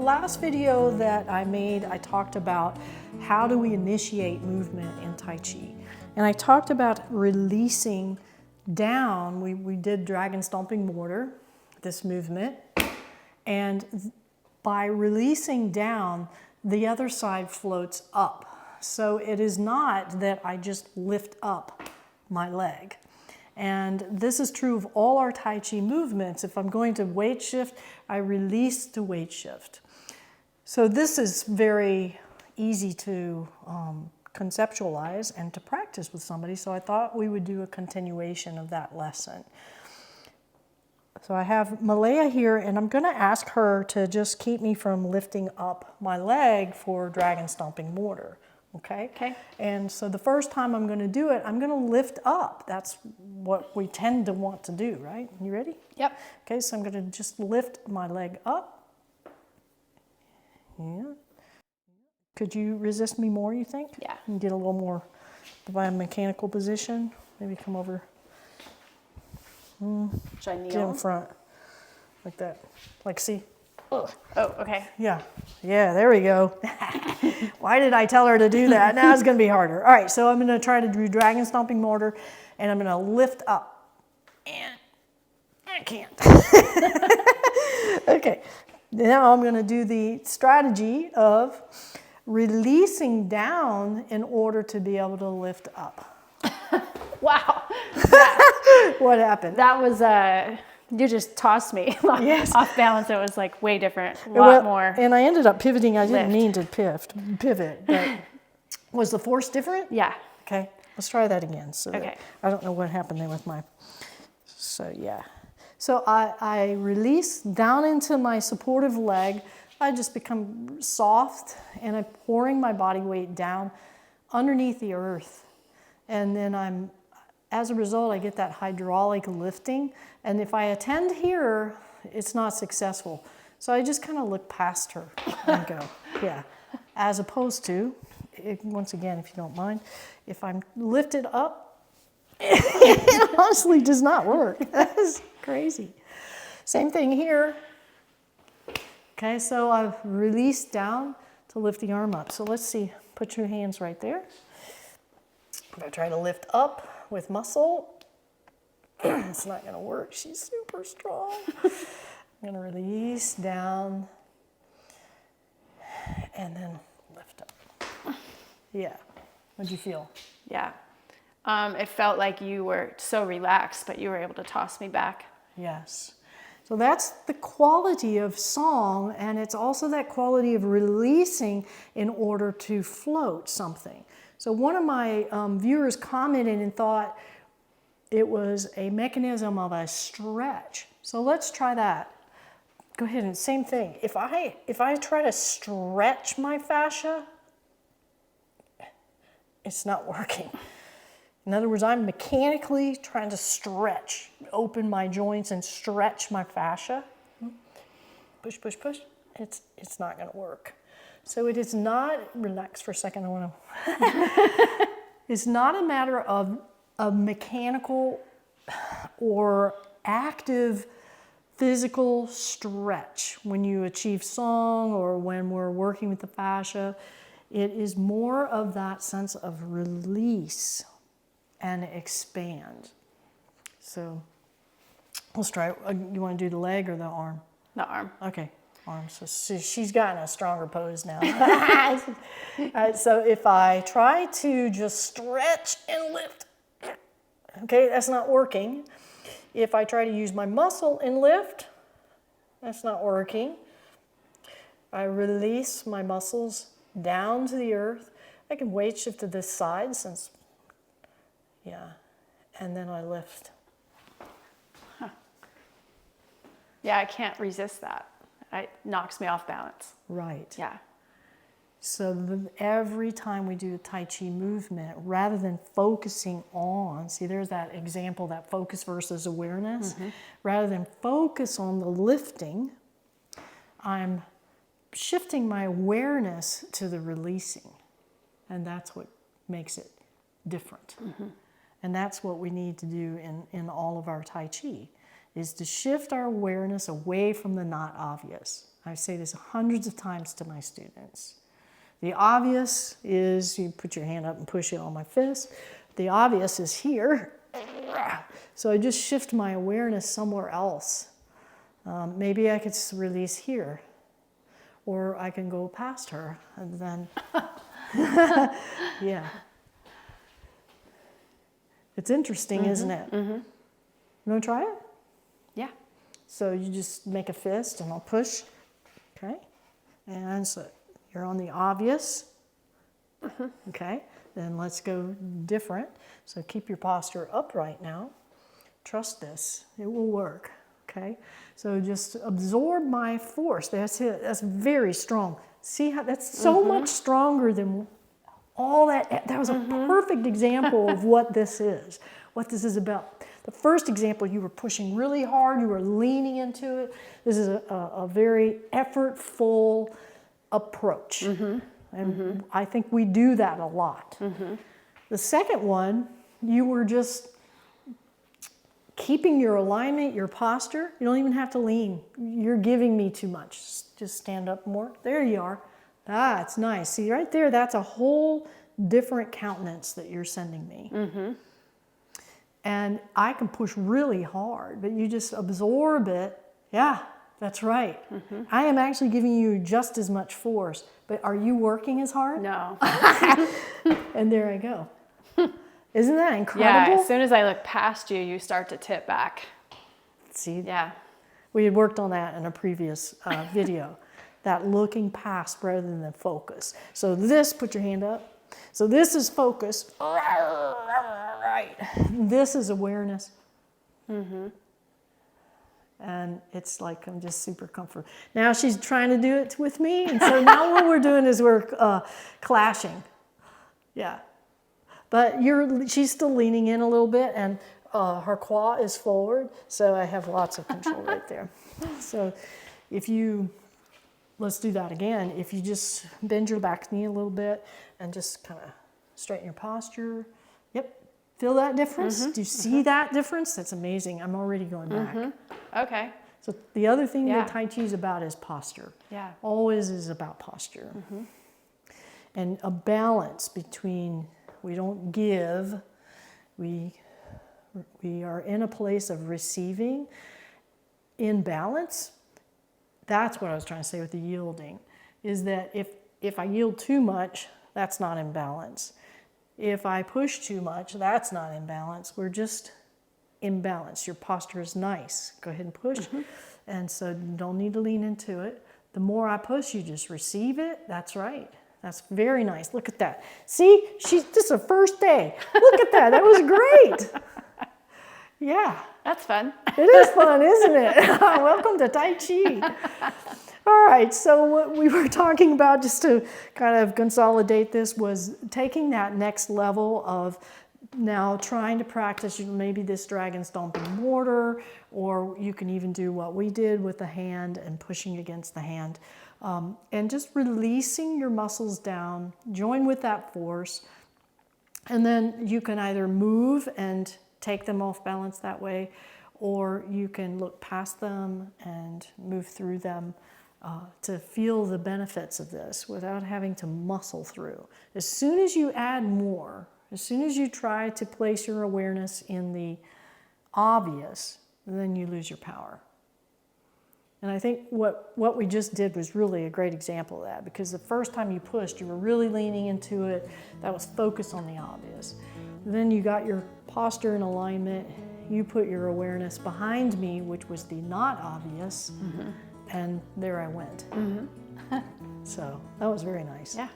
last video that I made, I talked about how do we initiate movement in Tai Chi. And I talked about releasing down. We did Dragon Stomping Mortar, this movement. And by releasing down, the other side floats up. So it is not that I just lift up my leg. And this is true of all our Tai Chi movements. If I'm going to weight shift, I release to weight shift. So this is very easy to conceptualize and to practice with somebody. So I thought we would do a continuation of that lesson. So I have Malaya here, and I'm going to ask her to just keep me from lifting up my leg for Dragon Stomping Mortar. Okay? Okay. And so the first time I'm going to do it, I'm going to lift up. That's what we tend to want to do, right? You ready? Yep. Okay, so I'm going to just lift my leg up. Yeah. Could you resist me more, you think? Yeah. And get a little more biomechanical position. Maybe come over. Should I kneel? Get in front. Like that. Like, see? Oh, okay. Yeah. Yeah, there we go. Why did I tell her to do that? Now it's going to be harder. All right, so I'm going to try to do Dragon Stomping Mortar, and I'm going to lift up. And I can't. Okay. Now I'm going to do the strategy of releasing down in order to be able to lift up. Wow. What happened? That was, you just tossed me Yes. off balance. It was like way different, a lot more. And I ended up pivoting. I didn't lift. mean to pivot, but was the force different? Yeah. Okay, let's try that again. So Okay. I don't know what happened there with my, so yeah. So I release down into my supportive leg. I just become soft, and I'm pouring my body weight down underneath the earth. And then as a result, I get that hydraulic lifting. And if I attend here, it's not successful. So I just kind of look past her and go, yeah. As opposed to, once again, if you don't mind, if I'm lifted up, it honestly does not work. That's crazy. Same thing here. Okay, so I've released down to lift the arm up. So let's see, put your hands right there. I'm gonna try to lift up with muscle. It's not gonna work, she's super strong. I'm gonna release down and then lift up. Yeah, what'd you feel? Yeah. It felt like you were so relaxed, but you were able to toss me back. Yes. So that's the quality of song, and it's also that quality of releasing in order to float something. So one of my viewers commented and thought it was a mechanism of a stretch. So let's try that. Go ahead and same thing. If I try to stretch my fascia, it's not working. In other words, I'm mechanically trying to stretch, open my joints and stretch my fascia. Push, push, push. It's not going to work. So it is not, relax for a second, I want to. It's not a matter of a mechanical or active physical stretch when you achieve song or when we're working with the fascia. It is more of that sense of release and expand. So let's try it. You want to do the leg or the arm? The arm. Okay, arm. So she's gotten a stronger pose now. All right, so if I try to just stretch and lift, okay, that's not working. If I try to use my muscle and lift, that's not working. I release my muscles down to the earth. I can weight shift to this side since, yeah, and then I lift. Huh. Yeah, I can't resist that. It knocks me off balance. Right. Yeah. So every time we do a Tai Chi movement, rather than focusing on, see there's that example, that focus versus awareness. Mm-hmm. Rather than focus on the lifting, I'm shifting my awareness to the releasing. And that's what makes it different. Mm-hmm. And that's what we need to do in all of our Tai Chi, is to shift our awareness away from the not obvious. I say this hundreds of times to my students. The obvious is you put your hand up and push it on my fist. The obvious is here. So I just shift my awareness somewhere else. Maybe I could release here, or I can go past her and then, yeah. It's interesting, isn't it? Mm-hmm. You want to try it? Yeah. So you just make a fist and I'll push, okay? And so you're on the obvious, okay? Then let's go different. So keep your posture upright now. Trust this, it will work, okay? So just absorb my force. That's it, that's very strong. See how, that's so much stronger than all that. That was a perfect example of what this is about. The first example, you were pushing really hard, you were leaning into it. This is a very effortful approach. And I think we do that a lot. The second one, you were just keeping your alignment, your posture. You don't even have to lean. You're giving me too much. Just stand up more. There you are. That's nice. See right there, that's a whole different countenance that you're sending me. And I can push really hard, but you just absorb it. Yeah, that's right. I am actually giving you just as much force, but are you working as hard? No. And there I go. Isn't that incredible? Yeah, as soon as I look past you, you start to tip back. See? Yeah. We had worked on that in a previous video, that looking past rather than focus. So this, put your hand up. So this is focus. Right. This is awareness. And it's like I'm just super comfortable. Now she's trying to do it with me, and so now what we're doing is we're clashing. Yeah. But she's still leaning in a little bit, and her claw is forward, so I have lots of control right there. So let's do that again. If you just bend your back knee a little bit and just kind of straighten your posture. Yep. Feel that difference? Do you see that difference? That's amazing. I'm already going back. Okay. So the other thing that Tai Chi is about is posture. Yeah. Always is about posture. And a balance between, we don't give, we are in a place of receiving in balance. That's what I was trying to say with the yielding, is that if I yield too much, that's not in balance. If I push too much, that's not in balance. We're just in balance. Your posture is nice. Go ahead and push. And so you don't need to lean into it. The more I push, you just receive it. That's right. That's very nice. Look at that. See, this is her first day. Look at that. That was great. Yeah. That's fun. It is fun, isn't it? Welcome to Tai Chi. All right, so what we were talking about, just to kind of consolidate this, was taking that next level of now trying to practice maybe this dragon stomping mortar, or you can even do what we did with the hand and pushing against the hand. And just releasing your muscles down, join with that force, and then you can either move and take them off balance that way, or you can look past them and move through them to feel the benefits of this without having to muscle through. As soon as you add more, as soon as you try to place your awareness in the obvious, then you lose your power. And I think what we just did was really a great example of that, because the first time you pushed, you were really leaning into it. That was focused on the obvious. Then you got your posture in alignment. You put your awareness behind me, which was the not obvious, and there I went. So that was very nice. Yeah.